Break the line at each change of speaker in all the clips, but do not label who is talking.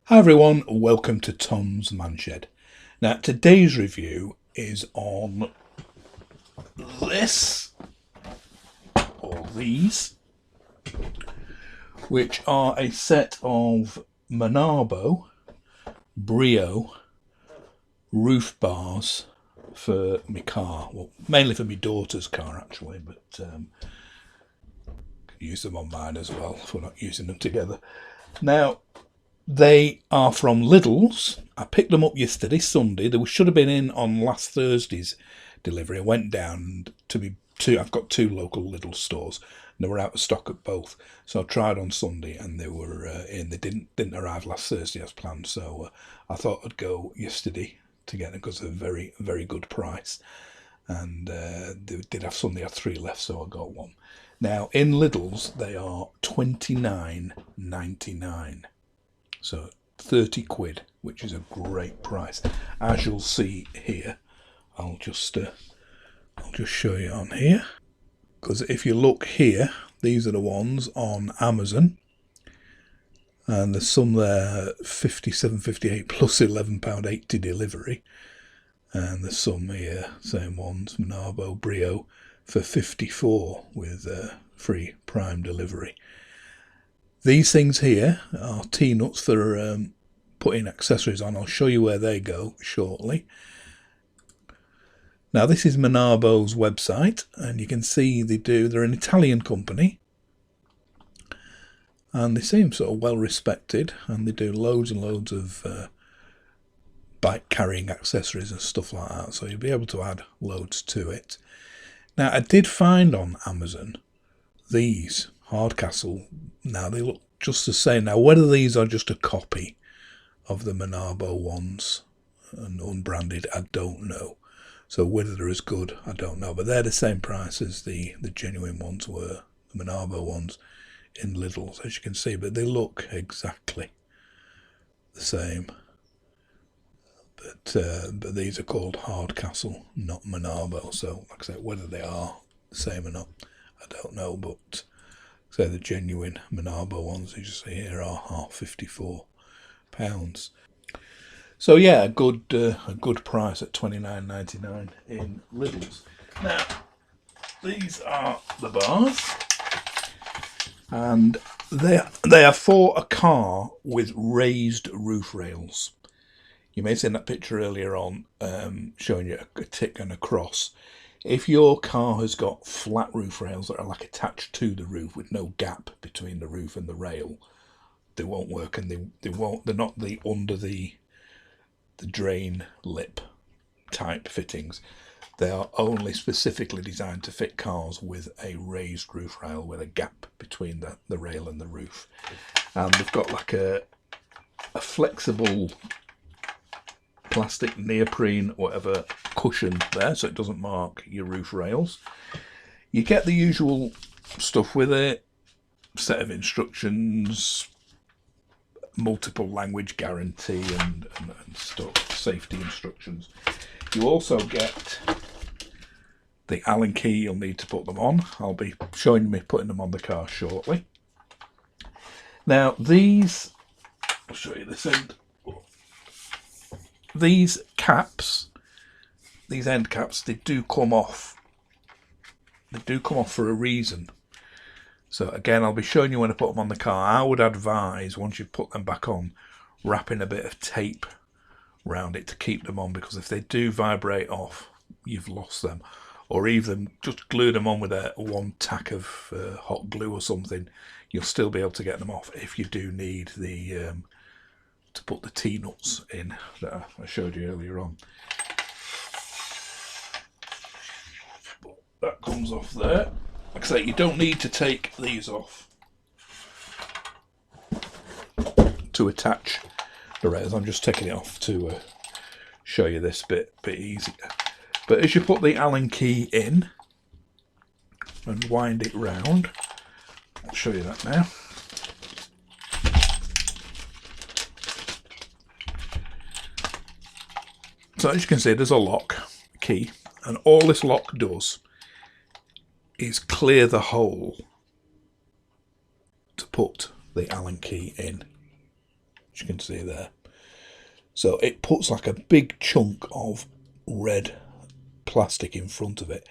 Hi everyone, welcome to Tom's Manshed. Now today's review is on this, or these, which are a set of Menabo Brio roof bars for my car. Well, mainly for my daughter's car actually, but can use them on mine as well if we're not using them together. Now, they are from Lidl's. I picked them up yesterday, Sunday. They should have been in on last Thursday's delivery. I went down to me two. I've got two local Lidl stores, and they were out of stock at both. So I tried on Sunday, and they were in. They didn't arrive last Thursday as planned. So I thought I'd go yesterday to get them because they're very, very good price. And they did have some. They had three left, so I got one. Now in Lidl's, they are £29.99. So 30 quid, which is a great price. As you'll see here, I'll just show you on here. Because if you look here, these are the ones on Amazon. And there's some there, 57.58 plus £11.80 delivery. And there's some here, same ones, Menabo Brio, for 54 with free Prime delivery. These things here are T-nuts for putting accessories on. I'll show you where they go shortly. Now this is Menabo's website, and you can see they're an Italian company, and they seem sort of well respected, and they do loads and loads of bike carrying accessories and stuff like that, so you'll be able to add loads to it. Now I did find on Amazon these Hardcastle. Now they look just the same. Now whether these are just a copy of the Menabo ones and unbranded, I don't know. So whether they're as good, I don't know. But they're the same price as the genuine ones were, the Menabo ones in Lidl's, as you can see. But they look exactly the same. But these are called Hardcastle, not Menabo. So like I said, whether they are the same or not, I don't know. But so the genuine Menabo ones, as you see here, are £54. So yeah, a good price at £29.99 in Lidl's. Now these are the bars, and they are for a car with raised roof rails. You may have seen that picture earlier on, showing you a tick and a cross. If your car has got flat roof rails that are like attached to the roof with no gap between the roof and the rail, they won't work, and they're not the under the drain lip type fittings. They are only specifically designed to fit cars with a raised roof rail with a gap between the rail and the roof. And they've got like a flexible plastic neoprene whatever cushion there, so it doesn't mark your roof rails. You get the usual stuff with it: set of instructions, multiple language guarantee and stuff, safety instructions. You also get the Allen key you'll need to put them on. I'll be showing me putting them on the car shortly. Now these, I'll show you this end. These caps, these end caps, they do come off. They do come off for a reason. So again, I'll be showing you when I put them on the car. I would advise, once you've put them back on, wrapping a bit of tape around it to keep them on, because if they do vibrate off, you've lost them. Or even just glue them on with one tack of hot glue or something. You'll still be able to get them off if you do need the to put the T-nuts in that I showed you earlier on. But that comes off there. Like I say, you don't need to take these off to attach the rails. I'm just taking it off to show you this bit easier. But as you put the Allen key in and wind it round, I'll show you that now. So as you can see, there's a lock key, and all this lock does is clear the hole to put the Allen key in. as you can see there. So it puts like a big chunk of red plastic in front of it.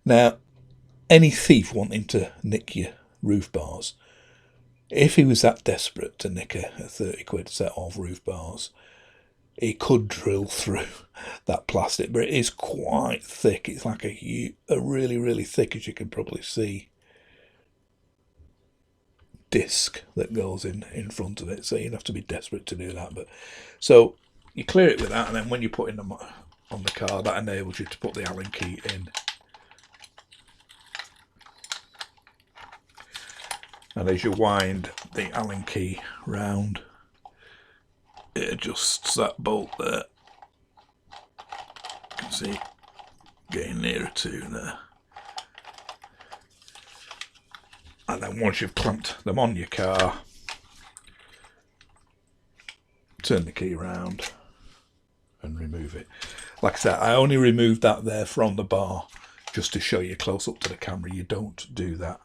Now, any thief wanting to nick your roof bars, if he was that desperate to nick a 30 quid set of roof bars, he could drill through that plastic, but it is quite thick. It's like a really, really thick, as you can probably see, disc that goes in front of it. So you'd have to be desperate to do that. But so you clear it with that, and then when you put in them on the car, that enables you to put the Allen key in. And as you wind the Allen key round, it adjusts that bolt there. You can see getting nearer to there. And then once you've clamped them on your car, turn the key round and remove it. Like I said, I only removed that there from the bar just to show you close up to the camera. You don't do that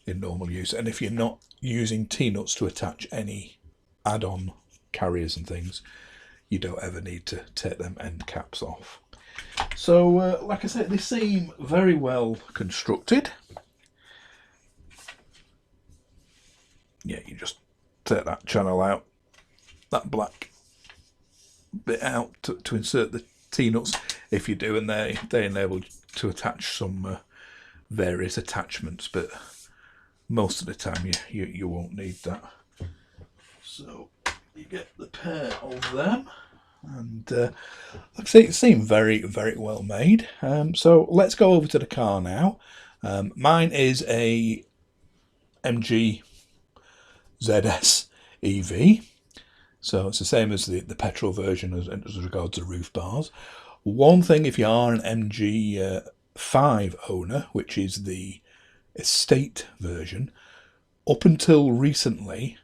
in normal use. And if you're not using T-nuts to attach any add-on carriers and things, you don't ever need to take them end caps off. So like I said, they seem very well constructed. Yeah, you just take that channel out, that black bit out to insert the T-nuts if you do, and they enable you to attach some various attachments, but most of the time you won't need that. So you get the pair of them, and like I say, it seemed very, very well made. So let's go over to the car now. Mine is a MG ZS EV, so it's the same as the petrol version as regards to roof bars. One thing, if you are an MG 5 owner, which is the estate version, up until recently,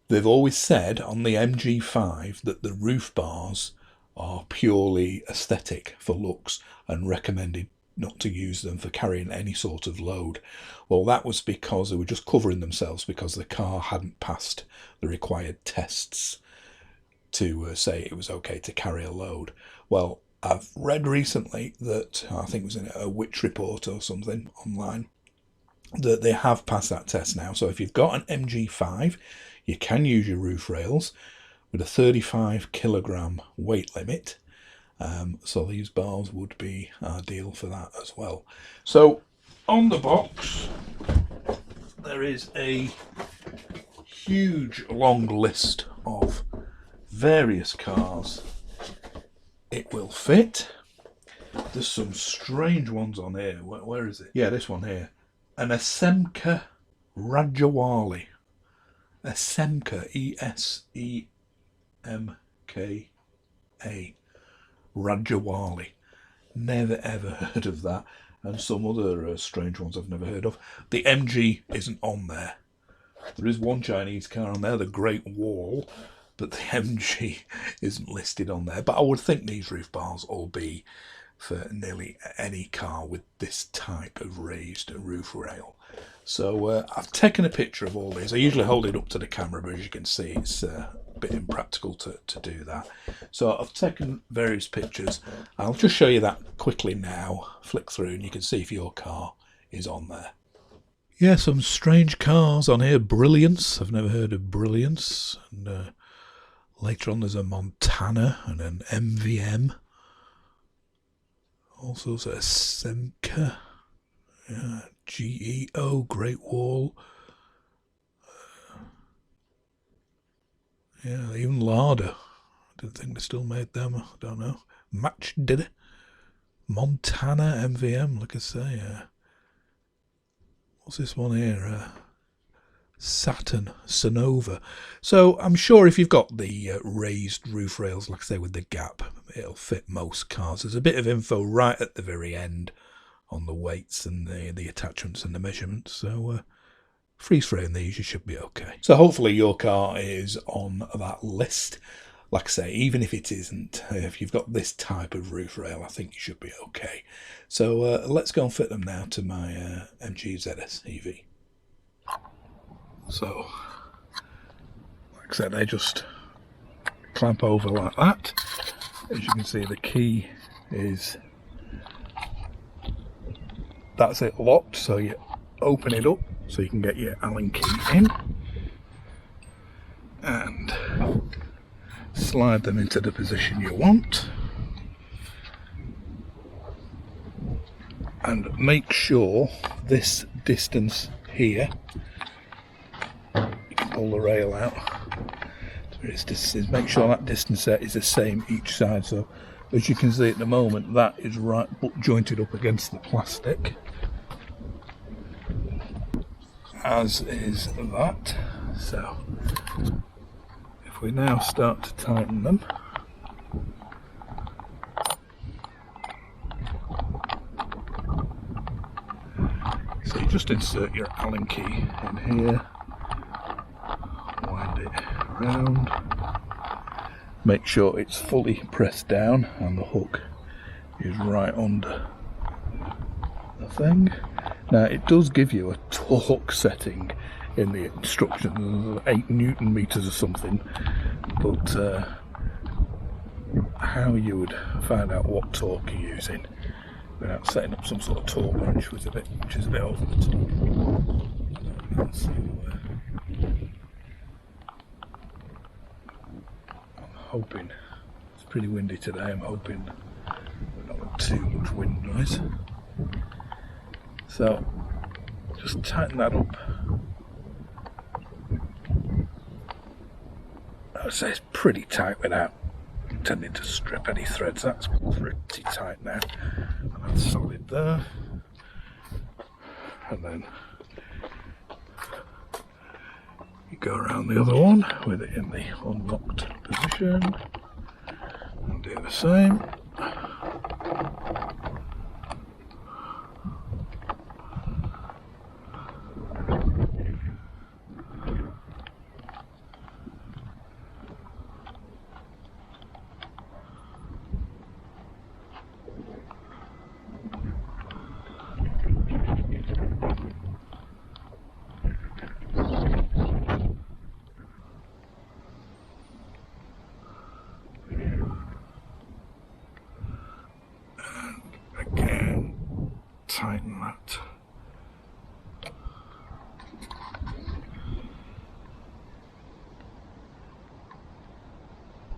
they've always said on the MG5 that the roof bars are purely aesthetic for looks and recommended not to use them for carrying any sort of load. Well, that was because they were just covering themselves because the car hadn't passed the required tests to say it was okay to carry a load. Well, I've read recently that, I think it was in a Which report or something online, that they have passed that test now. So if you've got an MG5, you can use your roof rails with a 35 kilogram weight limit. So these bars would be ideal for that as well. So on the box there is a huge long list of various cars it will fit. There's some strange ones on here. Where is it? Yeah, this one here. An Esemka Rajawali. Esemka, E-S-E-M-K-A. Rajawali. Never ever heard of that. And some other strange ones I've never heard of. The MG isn't on there. There is one Chinese car on there, the Great Wall, but the MG isn't listed on there. But I would think these roof bars will be for nearly any car with this type of raised roof rail. So I've taken a picture of all these. I usually hold it up to the camera, but as you can see, it's a bit impractical to do that. So I've taken various pictures. I'll just show you that quickly now. Flick through and you can see if your car is on there. Yeah, some strange cars on here. Brilliance. I've never heard of Brilliance. And later on there's a Montana and an MVM. Also a Semka. Yeah, GEO, Great Wall. Yeah, even Lada. I didn't think they still made them. I don't know. Match did it. Montana MVM, like I say. What's this one here? Saturn Sonova. So I'm sure if you've got the raised roof rails, like I say, with the gap, it'll fit most cars. There's a bit of info right at the very end on the weights and the attachments and the measurements. So freeze frame these, you should be okay. So hopefully your car is on that list. Like I say, even if it isn't, if you've got this type of roof rail, I think you should be okay. So let's go and fit them now to my MG ZS EV. So, like So they just clamp over like that. As you can see, the key is, that's it, locked, so you open it up so you can get your Allen key in and slide them into the position you want, and make sure this distance here, you can pull the rail out to its distance, make sure that distance there is the same each side. So as you can see at the moment, that is right jointed up against the plastic, as is that. So if we now start to tighten them, so you just insert your Allen key in here, wind it around, make sure it's fully pressed down and the hook is right under the thing. Now it does give you a torque setting in the instructions, 8 Newton meters or something, but how you would find out what torque you're using without setting up some sort of torque wrench which is a bit over the top. So, I'm hoping, it's pretty windy today, I'm hoping we're not got too much wind noise. So just tighten that up. I would say it's pretty tight without tending to strip any threads. That's pretty tight now. And that's solid there. And then you go around the other one with it in the unlocked position and do the same. Tighten that.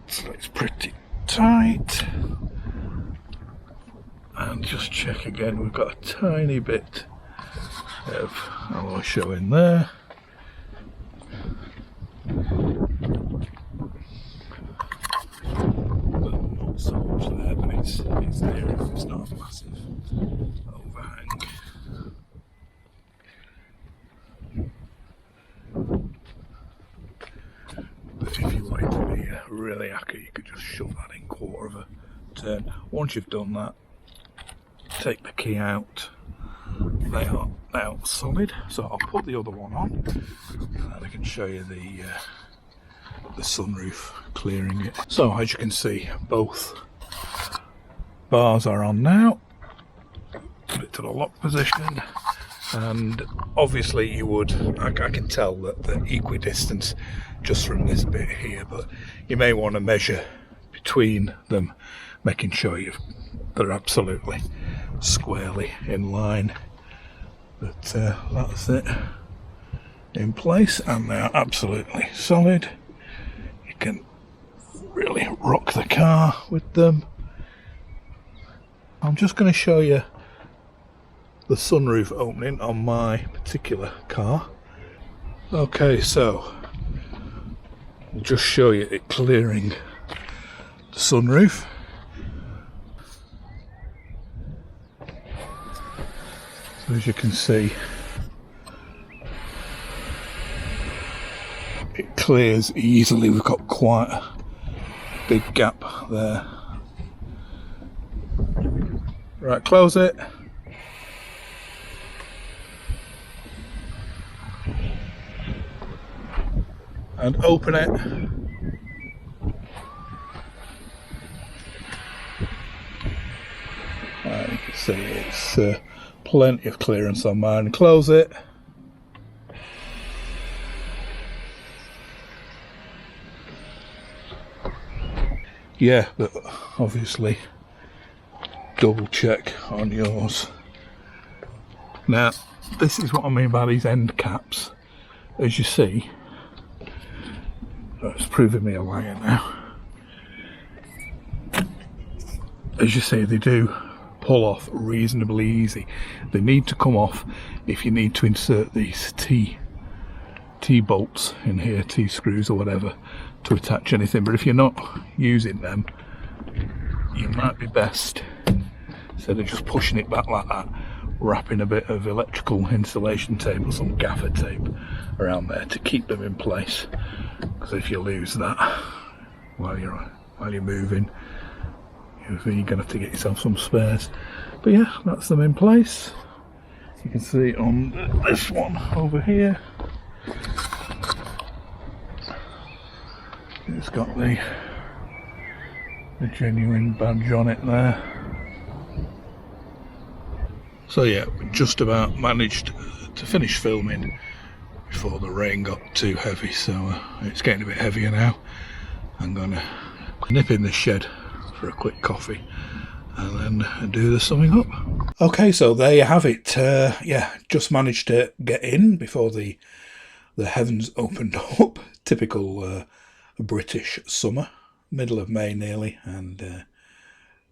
So it's pretty tight. And just check again, we've got a tiny bit of alloy showing there. But not so much there, but it's there if it's not a massive overhang. But if you wanted to be really accurate, you could just shove that in quarter of a turn. Once you've done that, take the key out. They are now solid, so I'll put the other one on and I can show you the sunroof clearing it. So as you can see, both bars are on now. Put it to the lock position, and obviously you would, I can tell that the equidistance just from this bit here, but you may want to measure between them, making sure they're absolutely squarely in line. But that's it in place, and they're absolutely solid. You can really rock the car with them. I'm just going to show you the sunroof opening on my particular car. Okay, so I'll just show you it clearing the sunroof. So as you can see, it clears easily. We've got quite a big gap there. Right, close it. And open it. You can see it's plenty of clearance on mine. Close it. yeah, but obviously double check on yours. Now, this is what I mean by these end caps. As you see, it's proving me a liar now. As you see, they do pull off reasonably easy. They need to come off if you need to insert these T-bolts in here, T-screws or whatever, to attach anything. But if you're not using them, you might be best, instead of just pushing it back like that, wrapping a bit of electrical insulation tape or some gaffer tape around there to keep them in place. Because if you lose that while you're moving, you're going to have to get yourself some spares. But yeah, that's them in place. You can see on this one over here, it's got the genuine badge on it there. So yeah, we just about managed to finish filming before the rain got too heavy, so it's getting a bit heavier now. I'm gonna nip in the shed for a quick coffee and then do the summing up. Okay, so there you have it. Yeah, just managed to get in before the heavens opened up. Typical British summer, middle of May nearly, and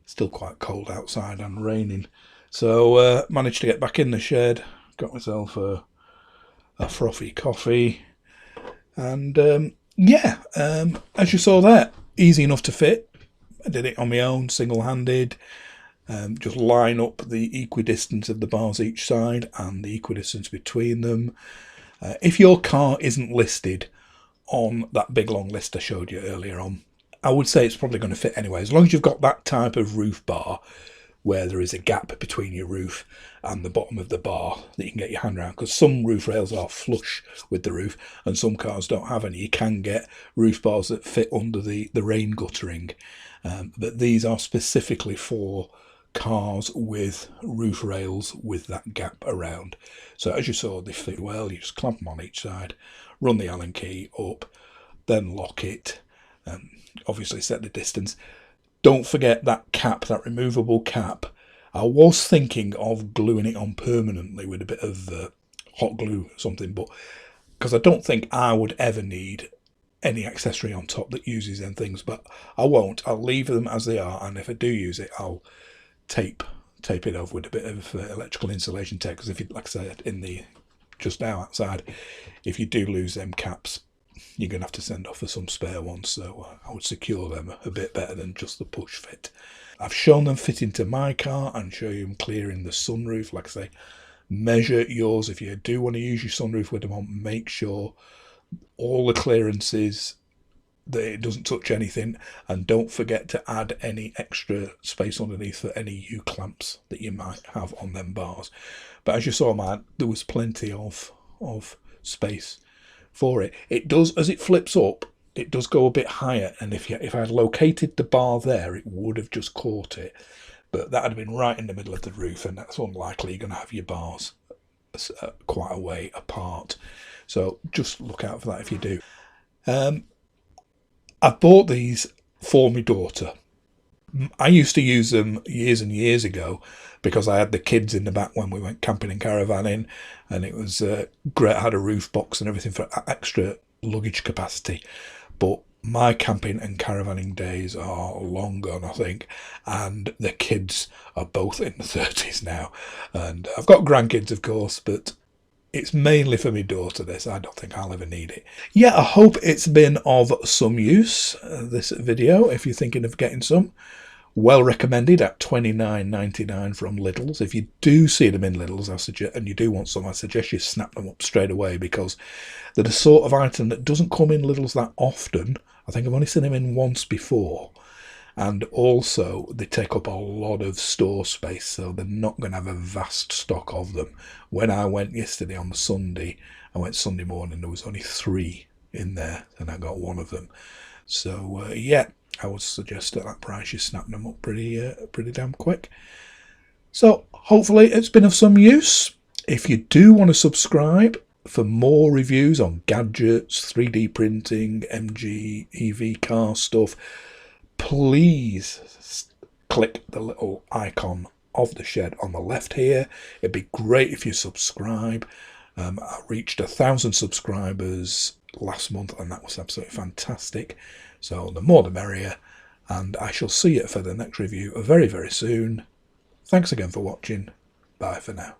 still quite cold outside and raining. So managed to get back in the shed, got myself a frothy coffee, and yeah, as you saw there, easy enough to fit. I did it on my own, single-handed. Just line up the equidistance of the bars each side and the equidistance between them. If your car isn't listed on that big long list I showed you earlier on, I would say it's probably going to fit anyway. As long as you've got that type of roof bar where there is a gap between your roof and the bottom of the bar that you can get your hand around, because some roof rails are flush with the roof and some cars don't have any. You can get roof bars that fit under the rain guttering, but these are specifically for cars with roof rails with that gap around. So as you saw, they fit well. You just clamp them on each side, run the Allen key up, then lock it, obviously set the distance. Don't forget that cap, that removable cap. I was thinking of gluing it on permanently with a bit of hot glue or something, but because I don't think I would ever need any accessory on top that uses them things, but I won't. I'll leave them as they are, and if I do use it, I'll tape it over with a bit of electrical insulation tape, because if you, like I said in the just now outside, if you do lose them caps, you're going to have to send off for some spare ones, so I would secure them a bit better than just the push fit. I've shown them fit into my car and show you them clearing the sunroof. Like I say, measure yours. If you do want to use your sunroof with them on, make sure all the clearances, that it doesn't touch anything, and don't forget to add any extra space underneath for any U-clamps that you might have on them bars. But as you saw, man, there was plenty of space for it. It does, as it flips up, it does go a bit higher, and if I had located the bar there, it would have just caught it, but that would have been right in the middle of the roof, and that's unlikely. You're going to have your bars quite a way apart, so just look out for that if you do. I bought these for my daughter. I used to use them years and years ago because I had the kids in the back when we went camping and caravanning, and it was great. I had a roof box and everything for extra luggage capacity. But my camping and caravanning days are long gone, I think, and the kids are both in the 30s now. And I've got grandkids, of course, but it's mainly for my daughter, this. I don't think I'll ever need it. Yeah, I hope it's been of some use, this video, if you're thinking of getting some. Well recommended at $29.99 from Lidl's. If you do see them in Lidl's, and you do want some, I suggest you snap them up straight away, because they're the sort of item that doesn't come in Lidl's that often. I think I've only seen them in once before. And also, they take up a lot of store space, so they're not going to have a vast stock of them. When I went yesterday on the Sunday, I went Sunday morning, there was only 3 in there, and I got one of them. So, yeah, I would suggest at that price you snap them up pretty damn quick. So, hopefully it's been of some use. If you do want to subscribe for more reviews on gadgets, 3D printing, MG, EV car stuff, please click the little icon of the shed on the left here. It'd be great if you subscribe. I reached 1,000 subscribers last month, and that was absolutely fantastic. So the more the merrier, and I shall see you for the next review very, very soon. Thanks again for watching. Bye for now.